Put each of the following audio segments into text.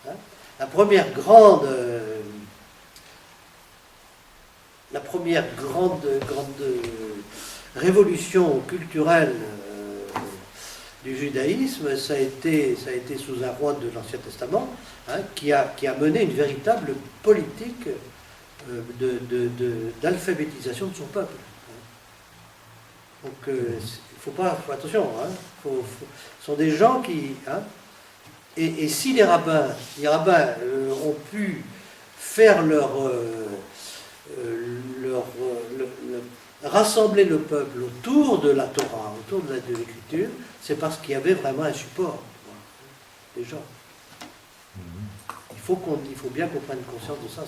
Hein. La première grande révolution culturelle du judaïsme, ça a été sous un roi de l'Ancien Testament, hein, qui a mené une véritable politique d'alphabétisation de son peuple. Donc il faut pas, attention, hein, ce sont des gens qui... Hein, et si les rabbins ont pu faire rassembler le peuple autour de la Torah, autour de l'Écriture, c'est parce qu'il y avait vraiment un support des gens. Il faut bien qu'on prenne conscience de ça.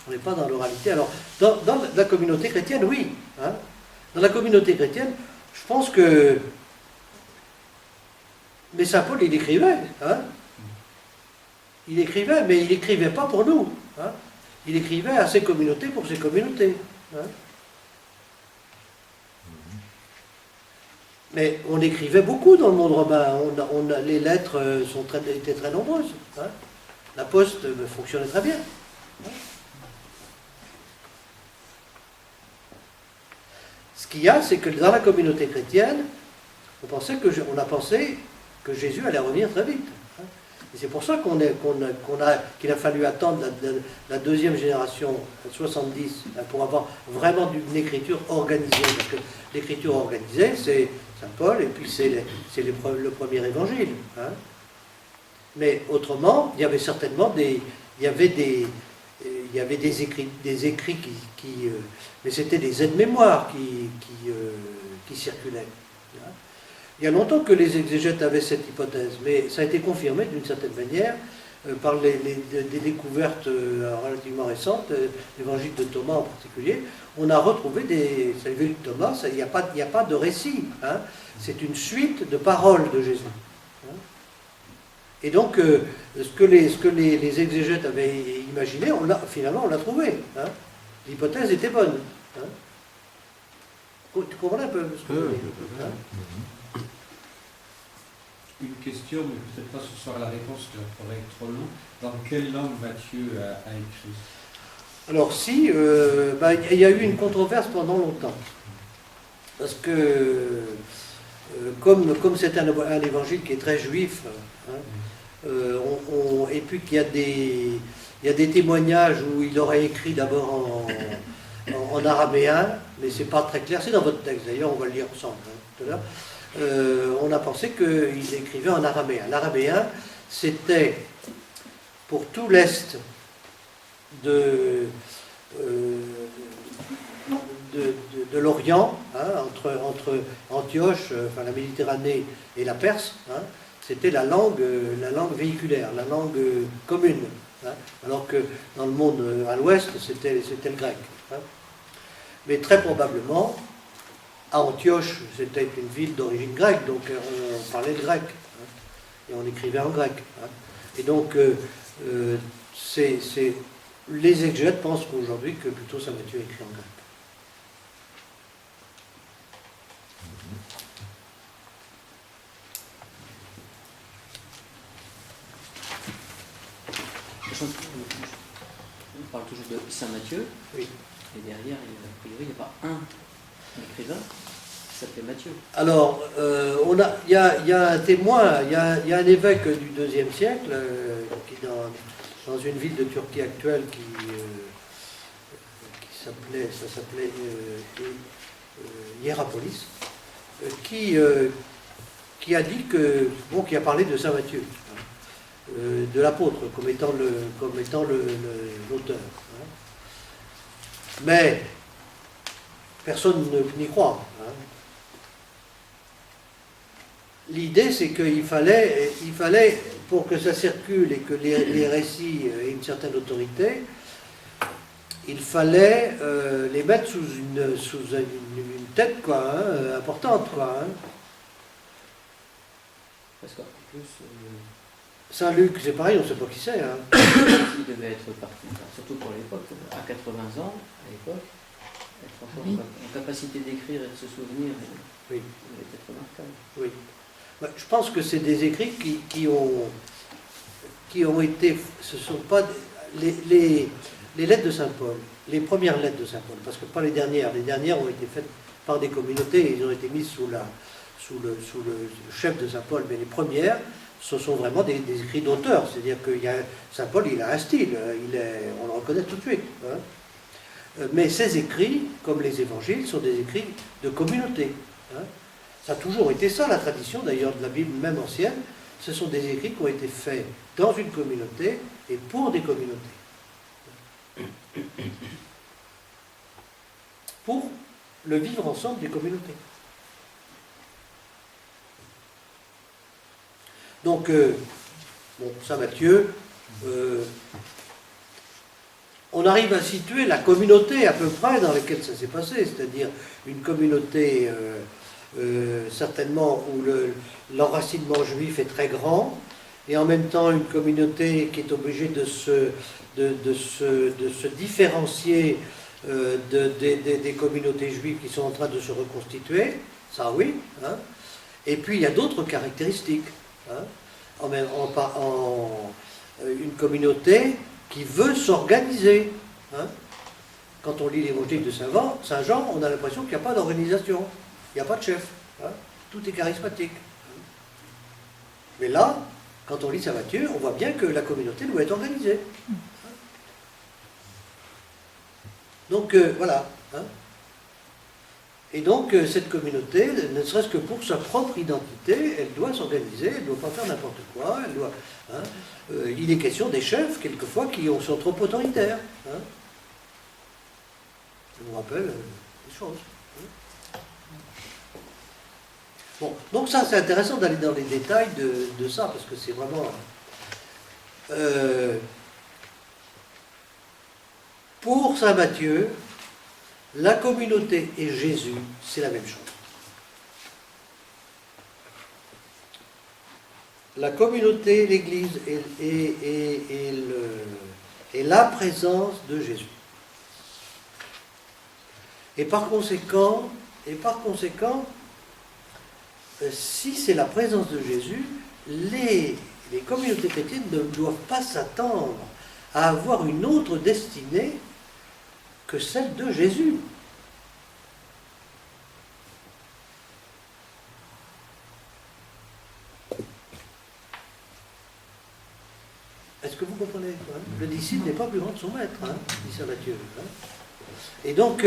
On n'est pas dans l'oralité. Alors, dans la communauté chrétienne, oui. Hein, dans la communauté chrétienne, je pense que... Mais saint Paul, il écrivait. Hein, il écrivait, mais il n'écrivait pas pour nous. Hein, il écrivait à ses communautés pour ses communautés. Hein. Mais on écrivait beaucoup dans le monde romain. Les lettres étaient très nombreuses. Hein. La poste fonctionnait très bien. Hein. Ce qu'il y a, c'est que dans la communauté chrétienne, on a pensé que Jésus allait revenir très vite. Hein. Et c'est pour ça qu'il a fallu attendre la deuxième génération, 70, pour avoir vraiment une écriture organisée. Parce que l'écriture organisée, c'est Saint Paul, et puis c'est le premier évangile. Hein. Mais autrement, il y avait certainement des écrits mais c'était des aides-mémoires qui circulaient. Hein. Il y a longtemps que les exégètes avaient cette hypothèse, mais ça a été confirmé d'une certaine manière par des découvertes relativement récentes, l'évangile de Thomas en particulier. On a retrouvé l'évangile de Thomas, il n'y a pas de récit, hein, c'est une suite de paroles de Jésus. Hein. Et donc, ce que les exégètes avaient imaginé, finalement on l'a trouvé. Hein. L'hypothèse était bonne. Hein. Tu comprends un peu ce que je veux dire, hein. Une question, mais peut-être pas ce soir la réponse, ça pourrait être trop long. Dans quelle langue Matthieu a écrit? Alors si, il y a eu une controverse pendant longtemps. Parce que, comme c'est un évangile qui est très juif, hein, et puis qu'il y a des témoignages où il aurait écrit d'abord en araméen, mais c'est pas très clair, c'est dans votre texte d'ailleurs, on va le lire ensemble tout à l'heure. On a pensé qu'il écrivait en araméen. L'araméen, c'était pour tout l'est de l'Orient, hein, entre Antioche, enfin la Méditerranée et la Perse, hein, c'était la langue véhiculaire, la langue commune. Hein, alors que dans le monde à l'ouest, c'était le grec. Hein. Mais très probablement, à Antioche, c'était une ville d'origine grecque, donc on parlait le grec, hein, et on écrivait en grec. Hein. Et donc, les exégètes pensent qu'aujourd'hui que plutôt Saint Matthieu écrit en grec. On parle toujours de Saint Matthieu, oui. Et derrière, a priori, il n'y a pas un écrivain qui s'appelait Matthieu. Alors, il y a un témoin, il y a un évêque du IIe siècle, qui dans une ville de Turquie actuelle ça s'appelait Hierapolis, qui a dit qui a parlé de Saint Matthieu, de l'apôtre, comme étant l'auteur. Hein. Mais personne n'y croit. Hein. L'idée, c'est qu'il fallait, pour que ça circule et que les récits aient une certaine autorité, il fallait les mettre sous une tête, quoi, hein, importante, quoi. Hein. Parce qu'en plus, Saint Luc, c'est pareil, on ne sait pas qui c'est. Hein. il devait être parti, surtout pour l'époque, à 80 ans, à l'époque, être encore en capacité d'écrire et de se souvenir, oui. Il était remarquable. Oui. Je pense que c'est des écrits qui ont qui ont été, ce sont pas les lettres de Saint Paul, les premières lettres de Saint Paul, parce que pas les dernières ont été faites par des communautés, et ils ont été mises sous le chef de Saint Paul, mais les premières, ce sont vraiment des écrits d'auteur, c'est-à-dire que Saint Paul, il a un style, on le reconnaît tout de suite. Hein. Mais ces écrits, comme les évangiles, sont des écrits de communauté. Hein. Ça a toujours été ça, la tradition d'ailleurs de la Bible, même ancienne, ce sont des écrits qui ont été faits dans une communauté et pour des communautés. Pour le vivre ensemble des communautés. Donc, Saint Matthieu, on arrive à situer la communauté à peu près dans laquelle ça s'est passé, c'est-à-dire une communauté certainement où l'enracinement juif est très grand, et en même temps une communauté qui est obligée de se différencier des communautés juives qui sont en train de se reconstituer, ça oui, hein. Et puis il y a d'autres caractéristiques. Hein. Une communauté qui veut s'organiser. Hein. Quand on lit l'évangile de Saint Jean, on a l'impression qu'il n'y a pas d'organisation, il n'y a pas de chef. Hein. Tout est charismatique. Mais là, quand on lit Saint Matthieu, on voit bien que la communauté doit être organisée. Donc voilà. Hein. Et donc cette communauté, ne serait-ce que pour sa propre identité, elle doit s'organiser, elle ne doit pas faire n'importe quoi, elle doit. Hein, il est question des chefs, quelquefois, qui sont trop autoritaires. Hein. Ça nous rappelle des choses. Hein. Bon, donc ça c'est intéressant d'aller dans les détails de ça, parce que c'est vraiment. Pour Saint Matthieu, la communauté et Jésus, c'est la même chose. La communauté, l'Église est la présence de Jésus. Et par conséquent, si c'est la présence de Jésus, les communautés chrétiennes ne doivent pas s'attendre à avoir une autre destinée que celle de Jésus. Est-ce que vous comprenez, hein? Le disciple n'est pas plus grand que son maître, hein, dit Saint Matthieu. Hein. Et donc,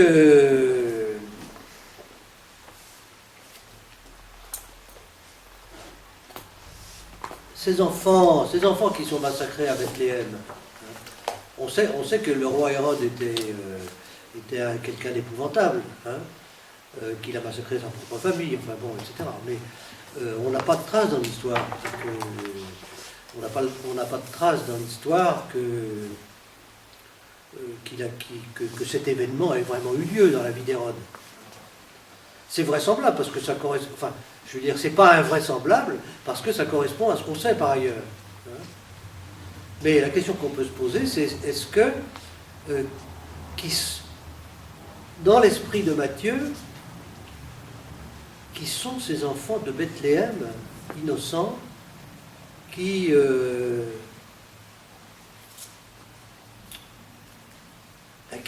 ces enfants qui sont massacrés à Bethléem, hein, on sait que le roi Hérode était quelqu'un d'épouvantable, hein, qu'il a massacré sa propre famille, enfin bon, etc. Mais on n'a pas de trace dans l'histoire. On n'a pas de trace dans l'histoire que cet événement ait vraiment eu lieu dans la vie d'Hérode. C'est vraisemblable parce que ça correspond. Enfin, je veux dire, c'est pas invraisemblable parce que ça correspond à ce qu'on sait par ailleurs. Hein. Mais la question qu'on peut se poser, c'est est-ce que dans l'esprit de Matthieu, qui sont ces enfants de Bethléem, innocents, qui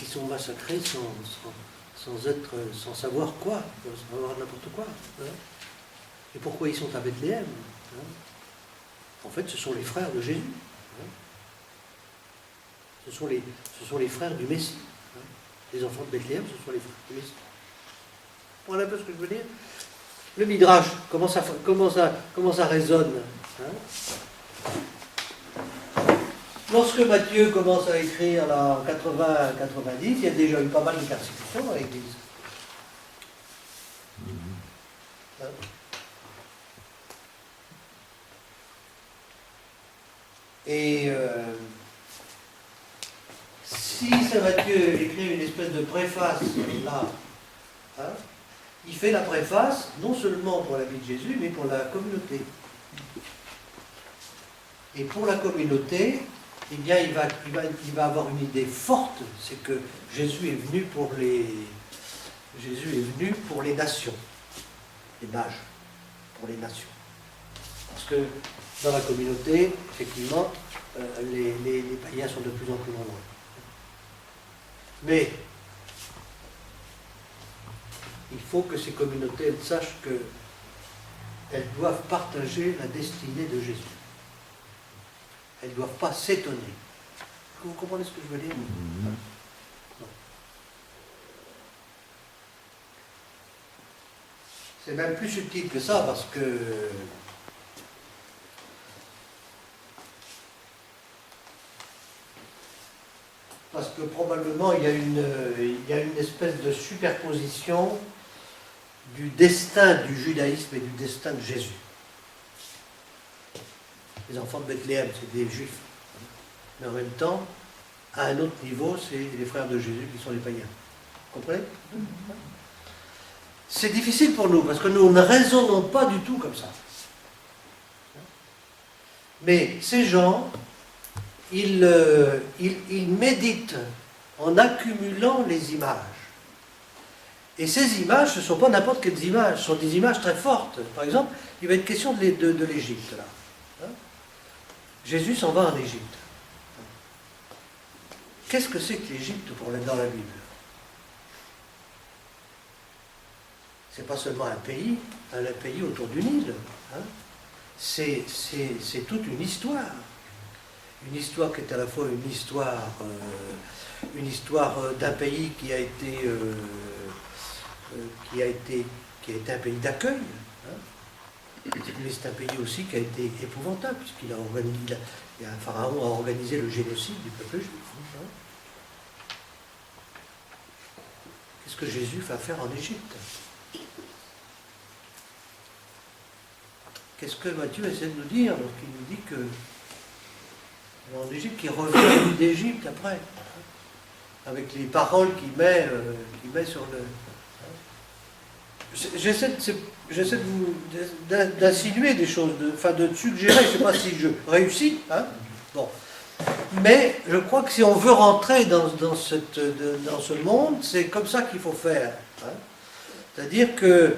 sont massacrés sans savoir quoi, sans savoir n'importe quoi. Hein. Et pourquoi ils sont à Bethléem, hein. En fait, ce sont les frères de Jésus. Hein. Ce sont les frères du Messie. Hein. Les enfants de Bethléem, ce sont les frères du Messie. Vous comprenez un peu ce que je veux dire? Le Midrash, comment ça résonne, hein. Lorsque Matthieu commence à écrire là, en 80-90, il y a déjà eu pas mal de persécutions dans l'Église. Hein. Et si Saint Matthieu écrit une espèce de préface là, hein, il fait la préface non seulement pour la vie de Jésus, mais pour la communauté. Et pour la communauté, eh bien, il va avoir une idée forte, c'est que Jésus est venu pour les nations, les mages, pour les nations. Parce que dans la communauté, effectivement, les païens sont de plus en plus nombreux. Mais il faut que ces communautés elles sachent qu'elles doivent partager la destinée de Jésus. Elles ne doivent pas s'étonner. Vous comprenez ce que je veux dire? Non. C'est même plus subtil que ça parce que probablement il y a une espèce de superposition du destin du judaïsme et du destin de Jésus. Les enfants de Bethléem, c'est des juifs. Mais en même temps, à un autre niveau, c'est les frères de Jésus qui sont les païens. Vous comprenez? C'est difficile pour nous, parce que nous ne raisonnons pas du tout comme ça. Mais ces gens, ils méditent en accumulant les images. Et ces images, ce ne sont pas n'importe quelles images, ce sont des images très fortes. Par exemple, il va être question de l'Égypte, là. Jésus s'en va en Égypte. Qu'est-ce que c'est que l'Égypte dans la Bible? C'est pas seulement un pays autour du Nil. C'est toute une histoire. Une histoire qui est à la fois une histoire d'un pays qui a été un pays d'accueil. Mais c'est un pays aussi qui a été épouvantable, puisqu'il a un pharaon a organisé le génocide du peuple juif. Qu'est-ce que Jésus va faire en Égypte? Qu'est-ce que Matthieu essaie de nous dire lorsqu'il nous dit que en Égypte, qu'il revient d'Égypte après, avec les paroles qu'il met sur le... J'essaie d'insinuer des choses, de suggérer, je ne sais pas si je réussis, bon. Mais je crois que si on veut rentrer dans ce monde, c'est comme ça qu'il faut faire. C'est-à-dire que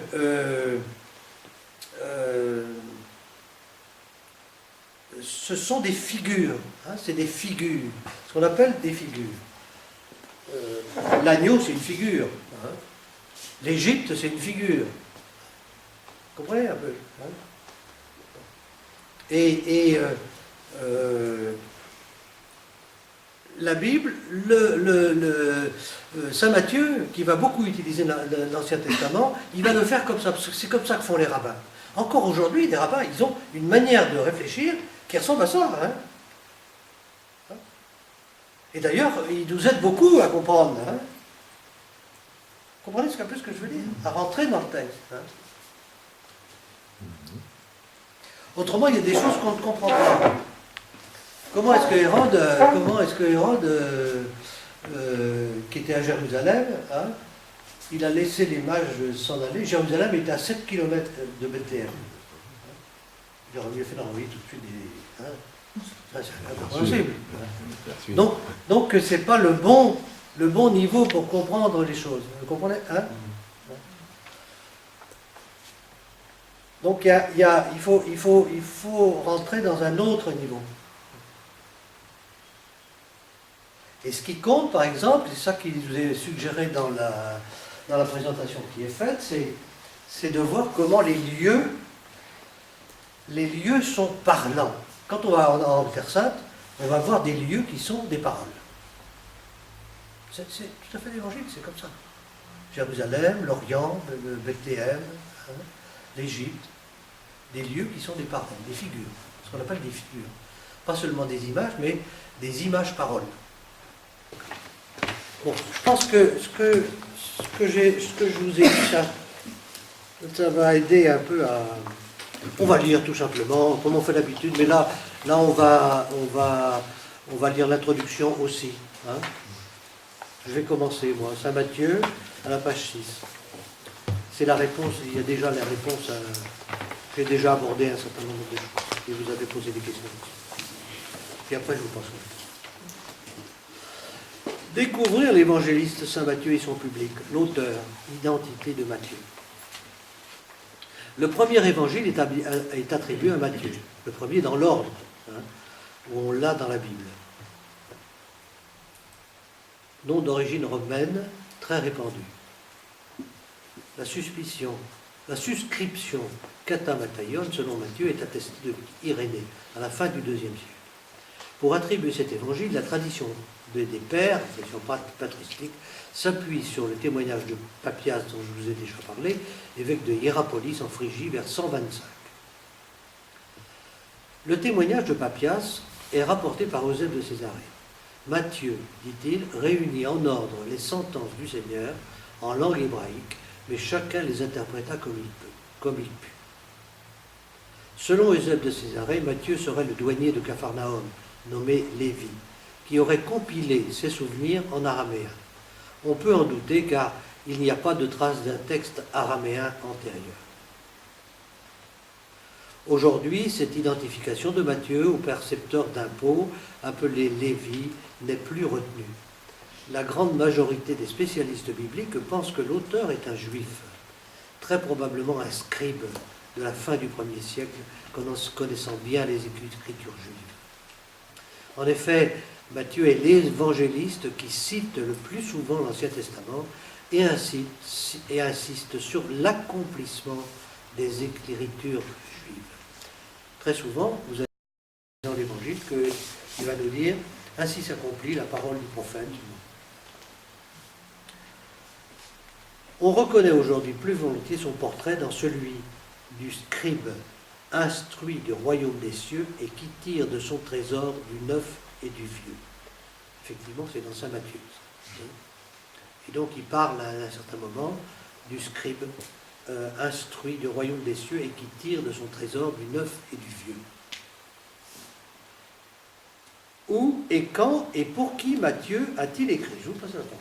ce sont des figures, c'est des figures, ce qu'on appelle des figures. L'agneau, c'est une figure. L'Égypte, c'est une figure. Vous comprenez un peu? La Bible, Saint Matthieu, qui va beaucoup utiliser l'Ancien Testament, il va le faire comme ça, parce que c'est comme ça que font les rabbins. Encore aujourd'hui, les rabbins, ils ont une manière de réfléchir qui ressemble à ça. Et d'ailleurs, ils nous aident beaucoup à comprendre. Vous comprenez un peu ce que je veux dire? À rentrer dans le texte. Autrement, il y a des choses qu'on ne comprend pas. Comment est-ce que Hérode, qui était à Jérusalem, il a laissé les mages s'en aller? Jérusalem était à 7 km de Bethléem. Il aurait mieux fait d'envoyer tout de suite des... c'est incompréhensible. Donc c'est pas le bon niveau pour comprendre les choses. Vous comprenez? Donc il faut rentrer dans un autre niveau. Et ce qui compte, par exemple, c'est ça qui vous est suggéré dans la présentation qui est faite, c'est de voir comment les lieux sont parlants. Quand on va en Terre Sainte, on va voir des lieux qui sont des paroles. C'est tout à fait l'évangile, c'est comme ça. Jérusalem, l'Orient, Bethléem, l'Égypte, des lieux qui sont des paroles, des figures, ce qu'on appelle des figures. Pas seulement des images, mais des images-paroles. Bon, je pense que ce que je vous ai dit, ça va aider un peu à... On va lire tout simplement, comme on fait d'habitude, mais là on va lire l'introduction aussi. Je vais commencer, moi, Saint Matthieu, à la page 6. C'est la réponse, il y a déjà la réponse j'ai déjà abordé un certain nombre de choses, et vous avez posé des questions. Et après, je vous passerai. Découvrir l'évangéliste Saint Matthieu et son public, l'auteur, l'identité de Matthieu. Le premier évangile est attribué à Matthieu, le premier dans l'ordre. où on l'a dans la Bible. Nom d'origine romaine très répandu. La suscription katamataion, selon Matthieu, est attestée de Irénée, à la fin du IIe siècle. Pour attribuer cet évangile, la tradition des pères, la tradition patristique, s'appuie sur le témoignage de Papias, dont je vous ai déjà parlé, évêque de Hiérapolis en Phrygie, vers 125. Le témoignage de Papias est rapporté par Eusèbe de Césarée. Matthieu, dit-il, réunit en ordre les sentences du Seigneur en langue hébraïque, mais chacun les interpréta comme il put. Selon Eusèbe de Césarée, Matthieu serait le douanier de Capharnaüm, nommé Lévi, qui aurait compilé ses souvenirs en araméen. On peut en douter car il n'y a pas de trace d'un texte araméen antérieur. Aujourd'hui, cette identification de Matthieu au percepteur d'impôts, appelé Lévi, n'est plus retenue. La grande majorité des spécialistes bibliques pensent que l'auteur est un juif, très probablement un scribe de la fin du 1er siècle, connaissant bien les écritures juives. En effet, Matthieu est l'évangéliste qui cite le plus souvent l'Ancien Testament et insiste sur l'accomplissement des écritures juives. Très souvent, vous avez dans l'Évangile qu'il va nous dire « Ainsi s'accomplit la parole du prophète ». On reconnaît aujourd'hui plus volontiers son portrait dans celui du scribe instruit du royaume des cieux et qui tire de son trésor du neuf et du vieux. Effectivement, c'est dans Saint Matthieu. Et donc, il parle à un certain moment du scribe instruit du royaume des cieux et qui tire de son trésor du neuf et du vieux. Où et quand et pour qui Matthieu a-t-il écrit? Je vous passe la parole.